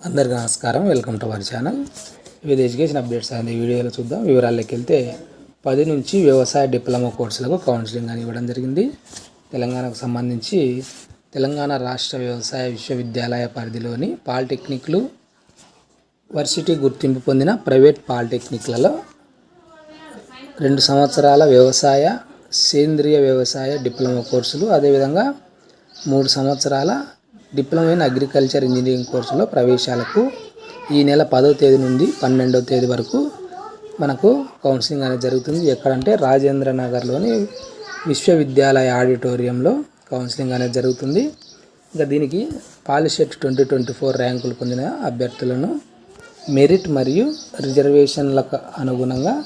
అందరికీ నమస్కారం. Welcome to our channel. వివిధ ఎడ్యుకేషన్ అప్డేట్స్ అనేది వీడియోలో చూద్దాం. వివరాల్లోకి వెళ్తే 10 నుంచి వ్యవసాయ డిప్లొమా కోర్సులకు కౌన్సిలింగ్ అని ఇవ్వడం జరిగింది. తెలంగాణకు సంబంధించి తెలంగాణ రాష్ట్ర వ్యవసాయ విశ్వవిద్యాలయ పరిధిలోని పాలిటెక్నిక్లు, వర్సిటీ గుర్తింపు పొందిన ప్రైవేట్ పాలిటెక్నిక్లలో 2 సంవత్సరాల వ్యవసాయ, సేంద్రియ వ్యవసాయ డిప్లొమా కోర్సులు, అదేవిధంగా 3 సంవత్సరాల డిప్లొమా ఇన్ అగ్రికల్చర్ ఇంజనీరింగ్ కోర్సులో ప్రవేశాలకు ఈ నెల 10వ తేదీ నుండి 12వ తేదీ వరకు మనకు కౌన్సిలింగ్ అనేది జరుగుతుంది. ఎక్కడంటే రాజేంద్ర నగర్లోని విశ్వవిద్యాలయ ఆడిటోరియంలో కౌన్సిలింగ్ అనేది జరుగుతుంది. ఇంకా దీనికి పాలిసెట్ 2024 ర్యాంకులు పొందిన అభ్యర్థులను మెరిట్ మరియు రిజర్వేషన్లకు అనుగుణంగా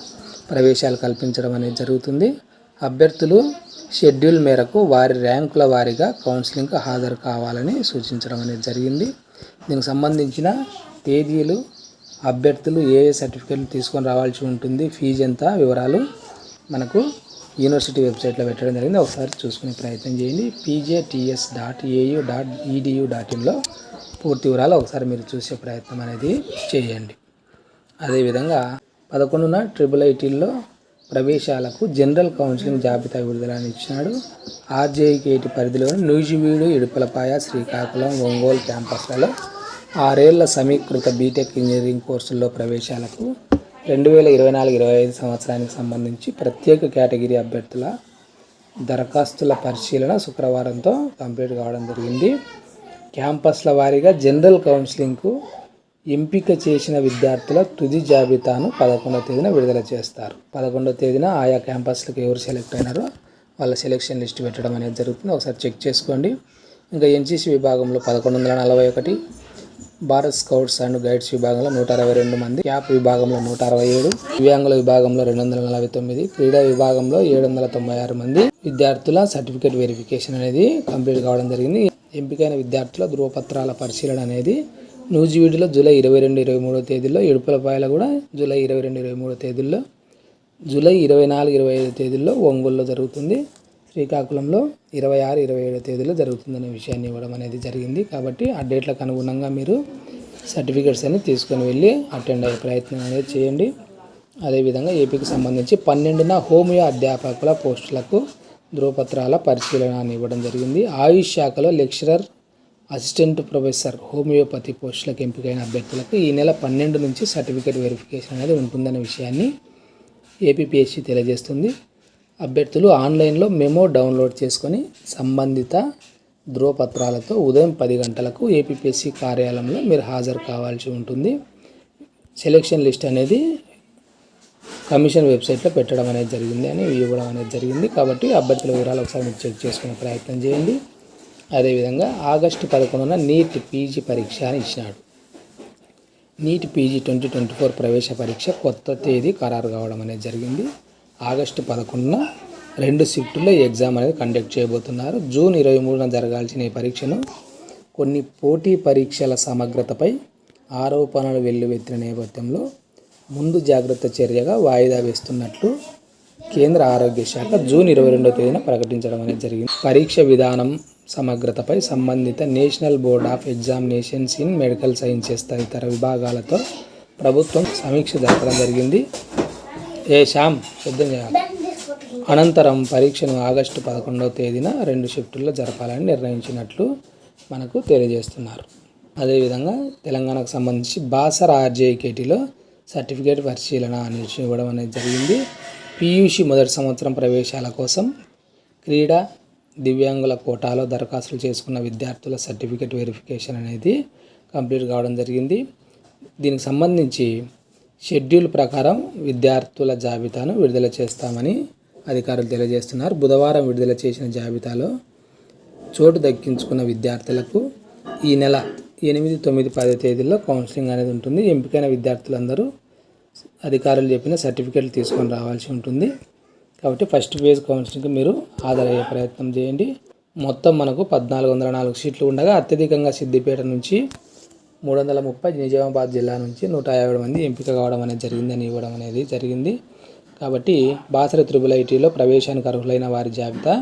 ప్రవేశాలు కల్పించడం అనేది జరుగుతుంది. అభ్యర్థులు షెడ్యూల్ మేరకు వారి ర్యాంకుల వారీగా కౌన్సిలింగ్కి హాజరు కావాలని సూచించడం అనేది జరిగింది. దీనికి సంబంధించిన తేదీలు, అభ్యర్థులు ఏ సర్టిఫికేట్లు తీసుకొని రావాల్సి ఉంటుంది, ఫీజు ఎంత, వివరాలు మనకు యూనివర్సిటీ వెబ్సైట్లో పెట్టడం జరిగింది. ఒకసారి చూసుకునే ప్రయత్నం చేయండి. pjts.au.edu.inలో పూర్తి వివరాలు ఒకసారి మీరు చూసే ప్రయత్నం అనేది చేయండి. అదేవిధంగా 11న IIITలో ప్రవేశాలకు జనరల్ కౌన్సిలింగ్ జాబితా విడుదలని ఇచ్చినాడు. ఆర్జేకేటి పరిధిలోని నూజివీడు, ఇడుపులపాయ, శ్రీకాకుళం, ఒంగోలు క్యాంపస్లలో 6 ఏళ్ల సమీకృత బీటెక్ ఇంజనీరింగ్ కోర్సుల్లో ప్రవేశాలకు 2024-25 సంవత్సరానికి సంబంధించి ప్రత్యేక కేటగిరీ అభ్యర్థుల దరఖాస్తుల పరిశీలన శుక్రవారంతో కంప్లీట్ కావడం జరిగింది. క్యాంపస్ల వారీగా జనరల్ కౌన్సిలింగ్కు ఎంపిక చేసిన విద్యార్థుల తుది జాబితాను 11వ తేదీన విడుదల చేస్తారు. 11వ తేదీన ఆయా క్యాంపస్లకు ఎవరు సెలెక్ట్ అయినారో వాళ్ళ సెలెక్షన్ లిస్ట్ పెట్టడం అనేది జరుగుతుంది. ఒకసారి చెక్ చేసుకోండి. ఇంకా ఎన్సీసీ విభాగంలో 1141, భారత్ స్కౌట్స్ అండ్ గైడ్స్ విభాగంలో 162 మంది, క్యాప్ విభాగంలో 167, దివ్యాంగుల విభాగంలో 249, క్రీడా విభాగంలో 796 మంది విద్యార్థుల సర్టిఫికేట్ వెరిఫికేషన్ అనేది కంప్లీట్ కావడం జరిగింది. ఎంపికైన విద్యార్థుల ధృవపత్రాల పరిశీలన అనేది నూజివీడులో జూలై 22-23 తేదీల్లో, ఇడుపులపాయలో కూడా జూలై 22-23 తేదీల్లో, జూలై 24-25 తేదీల్లో ఒంగోలులో జరుగుతుంది. శ్రీకాకుళంలో 26-27 తేదీలో జరుగుతుందనే విషయాన్ని ఇవ్వడం అనేది జరిగింది. కాబట్టి ఆ డేట్లకు అనుగుణంగా మీరు సర్టిఫికేట్స్ అన్ని తీసుకొని వెళ్ళి అటెండ్ అయ్యే ప్రయత్నం అనేది చేయండి. అదేవిధంగా ఏపీకి సంబంధించి 12న హోమియో అధ్యాపకుల పోస్టులకు ధృవపత్రాల పరిశీలన అని ఇవ్వడం జరిగింది. ఆయుష్ శాఖలో లెక్చరర్, అసిస్టెంట్ ప్రొఫెసర్ హోమియోపతి పోస్టులకు ఎంపికైన అభ్యర్థులకు ఈ నెల 12 నుంచి సర్టిఫికేట్ వెరిఫికేషన్ అనేది ఉంటుందనే విషయాన్ని ఏపీపీఎస్సీ తెలియజేస్తుంది. అభ్యర్థులు ఆన్లైన్లో మెమో డౌన్లోడ్ చేసుకొని సంబంధిత ధృవపత్రాలతో ఉదయం 10 గంటలకు ఏపీపీఎస్సీ కార్యాలయంలో మీరు హాజరు కావాల్సి ఉంటుంది. సెలెక్షన్ లిస్ట్ అనేది కమిషన్ వెబ్సైట్లో పెట్టడం అనేది జరిగింది అని ఇవ్వడం అనేది జరిగింది. కాబట్టి అభ్యర్థుల వివరాలు ఒకసారి మీరు చెక్ చేసుకునే ప్రయత్నం చేయండి. అదేవిధంగా ఆగస్టు 11న నీట్ పీజీ పరీక్ష అని ఇచ్చినాడు. నీట్ పీజీ 2024 ప్రవేశ పరీక్ష కొత్త తేదీ ఖరారు కావడం అనేది జరిగింది. ఆగస్టు 11న 2 షిఫ్టుల్లో ఈ ఎగ్జామ్ అనేది కండక్ట్ చేయబోతున్నారు. జూన్ 23న జరగాల్సిన ఈ పరీక్షను కొన్ని పోటీ పరీక్షల సమగ్రతపై ఆరోపణలు వెల్లువెత్తిన నేపథ్యంలో ముందు జాగ్రత్త చర్యగా వాయిదా వేస్తున్నట్లు కేంద్ర ఆరోగ్య శాఖ జూన్ 22వ తేదీన ప్రకటించడం అనేది జరిగింది. పరీక్ష విధానం సమగ్రతపై సంబంధిత national board of examinations in medical sciences తదితర విభాగాలతో ప్రభుత్వం సమీక్ష జరపడం జరిగింది. అనంతరం పరీక్షను ఆగస్టు 11వ తేదీన 2 షిఫ్టుల్లో జరపాలని నిర్ణయించినట్లు మనకు తెలియజేస్తున్నారు. అదేవిధంగా తెలంగాణకు సంబంధించి బాసర ఆర్జేకేటీలో సర్టిఫికేట్ పరిశీలన అనేది ఇవ్వడం అనేది జరిగింది. పీయూసీ మొదటి సంవత్సరం ప్రవేశాల కోసం క్రీడా, దివ్యాంగుల కోటాలో దరఖాస్తులు చేసుకున్న విద్యార్థుల సర్టిఫికేట్ వెరిఫికేషన్ అనేది కంప్లీట్ కావడం జరిగింది. దీనికి సంబంధించి షెడ్యూల్ ప్రకారం విద్యార్థుల జాబితాను విడుదల చేస్తామని అధికారులు తెలియజేస్తున్నారు. బుధవారం విడుదల చేసిన జాబితాలో చోటు దక్కించుకున్న విద్యార్థులకు ఈ నెల 8, 9, 10 తేదీల్లో కౌన్సిలింగ్ అనేది ఉంటుంది. ఎంపికైన విద్యార్థులందరూ అధికారులు చెప్పిన సర్టిఫికేట్లు తీసుకొని రావాల్సి ఉంటుంది. కాబట్టి ఫస్ట్ ఫేజ్ కౌన్సిలింగ్కి మీరు హాజరయ్యే ప్రయత్నం చేయండి. మొత్తం మనకు 1404 సీట్లు ఉండగా అత్యధికంగా సిద్దిపేట నుంచి 330, నిజామాబాద్ జిల్లా నుంచి 150 మంది ఎంపిక కావడం అనేది జరిగిందని ఇవ్వడం అనేది జరిగింది. కాబట్టి బాసర IIITలో ప్రవేశానికి అర్హులైన వారి జాబితా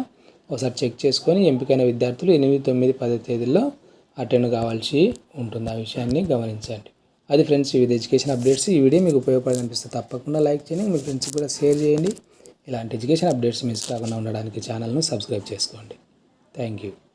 ఒకసారి చెక్ చేసుకొని ఎంపికైన విద్యార్థులు 8, 9, 10 తేదీల్లో అటెండ్ కావాల్సి ఉంటుంది. ఆ విషయాన్ని గమనించండి. అది ఫ్రెండ్స్, వివిధ ఎడ్యుకేషన్ అప్డేట్స్. ఈ వీడియో మీకు ఉపయోగపడి అనిపిస్తే తప్పకుండా లైక్ చేయండి, మీ ఫ్రెండ్స్కి కూడా షేర్ చేయండి. ఇలాంటి ఎడ్యుకేషన్ అప్డేట్స్ మిస్ కాకుండా ఉండడానికి ఛానల్ను సబ్స్క్రైబ్ చేసుకోండి. Thank you.